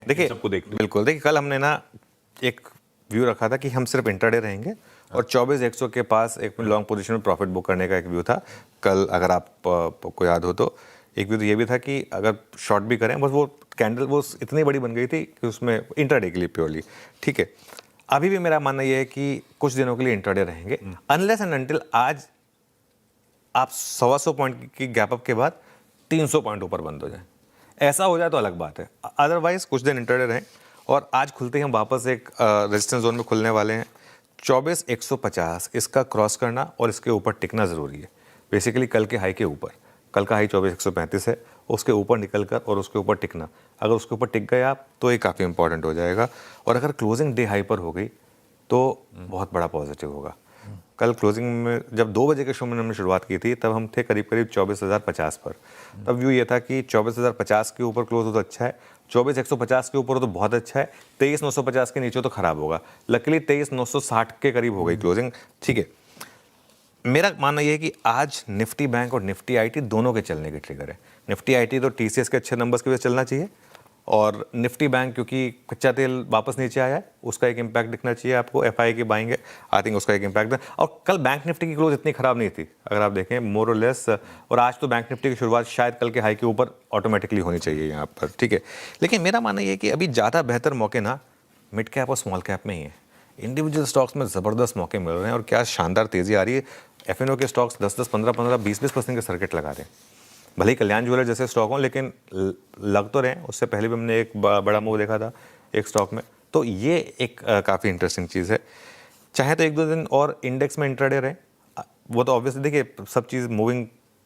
देखिए सबको देखते बिल्कुल, देखिए कल हमने ना एक व्यू रखा था कि हम सिर्फ इंट्राडे रहेंगे और 24,100 के पास एक लॉन्ग पोजीशन में प्रॉफिट बुक करने का एक व्यू था कल। अगर आपको याद हो तो एक व्यू तो ये भी था कि अगर शॉर्ट भी करें, बस वो कैंडल वो इतनी बड़ी बन गई थी कि उसमें इंट्राडे के लिए प्योरली ठीक है। अभी भी मेरा मानना ये है कि कुछ दिनों के लिए इंट्राडे रहेंगे, अनलेस एंड अनटिल आज आप 125 पॉइंट की गैप अप के बाद 300 पॉइंट ऊपर बंद हो जाए। ऐसा हो जाए तो अलग बात है, अदरवाइज कुछ दिन इंट्राडे रहें। और आज खुलते ही हम वापस एक रेजिस्टेंस जोन में खुलने वाले हैं 24,150। इसका क्रॉस करना और इसके ऊपर टिकना ज़रूरी है। बेसिकली कल के हाई के ऊपर, कल का हाई 24,135 है, उसके ऊपर निकल कर और उसके ऊपर टिकना। अगर उसके ऊपर टिक गए आप तो ये काफ़ी इंपॉर्टेंट हो जाएगा। और अगर क्लोजिंग डे हाई पर हो गई तो बहुत बड़ा पॉजिटिव होगा। कल क्लोजिंग में जब 2 बजे के शो में हमने शुरुआत की थी तब हम थे करीब करीब 24,050 पर। तब व्यू ये था कि 24,050 के ऊपर क्लोज हो तो अच्छा है, 24,150 के ऊपर हो तो बहुत अच्छा है, 23,950 के नीचे तो खराब होगा। लकीली 23,960 के करीब हो गई क्लोजिंग, ठीक है। मेरा मानना यह है कि आज निफ्टी बैंक और निफ्टी आईटी दोनों के चलने के ट्रिगर है। निफ्टी आईटी तो टीसीएस के अच्छे नंबर्स की वजह से चलना चाहिए, और निफ्टी बैंक क्योंकि कच्चा तेल वापस नीचे आया है उसका एक इम्पैक्ट दिखना चाहिए आपको। एफआई की बाइंग है, आई थिंक उसका एक इम्पैक्ट है। और कल बैंक निफ्टी की क्लोज इतनी खराब नहीं थी अगर आप देखें, मोर और लेस। और आज तो बैंक निफ्टी की शुरुआत शायद कल के हाई के ऊपर ऑटोमेटिकली होनी चाहिए यहाँ पर, ठीक है। लेकिन मेरा मानना ये है कि अभी ज़्यादा बेहतर मौके ना मिड कैप और स्मॉल कैप में ही है। इंडिविजुअल स्टॉक्स में ज़बरदस्त मौके मिल रहे हैं और क्या शानदार तेज़ी आ रही है। एफएनओ के स्टॉक्स 10-10, 15-15, 20-20% के सर्किट लगा रहे हैं। भले ही कल्याण ज्वेलर जैसे स्टॉक हों, लेकिन लग तो रहे हैं। उससे पहले भी हमने एक बड़ा मूव देखा था एक स्टॉक में, तो ये एक काफ़ी इंटरेस्टिंग चीज़ है। चाहे तो 1-2 दिन और इंडेक्स में इंट्राडे रहे, वो तो ऑब्वियसली देखिए सब चीज़ मूविंग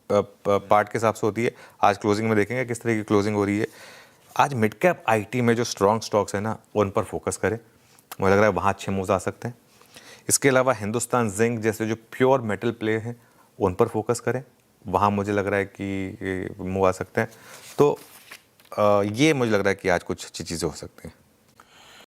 पार्ट के हिसाब से होती है। आज क्लोजिंग में देखेंगे किस तरह की क्लोजिंग हो रही है। आज मिड कैप आईटी में जो स्ट्रॉन्ग स्टॉक्स है ना उन पर फोकस करें, मुझे लग रहा है वहाँ अच्छे मूव्स आ सकते हैं। इसके अलावा हिंदुस्तान जिंक जैसे जो प्योर मेटल प्ले हैं उन पर फोकस करें, वहाँ मुझे लग रहा है कि मूव आ सकते हैं। तो ये मुझे लग रहा है कि आज कुछ अच्छी चीज़ें हो सकती हैं।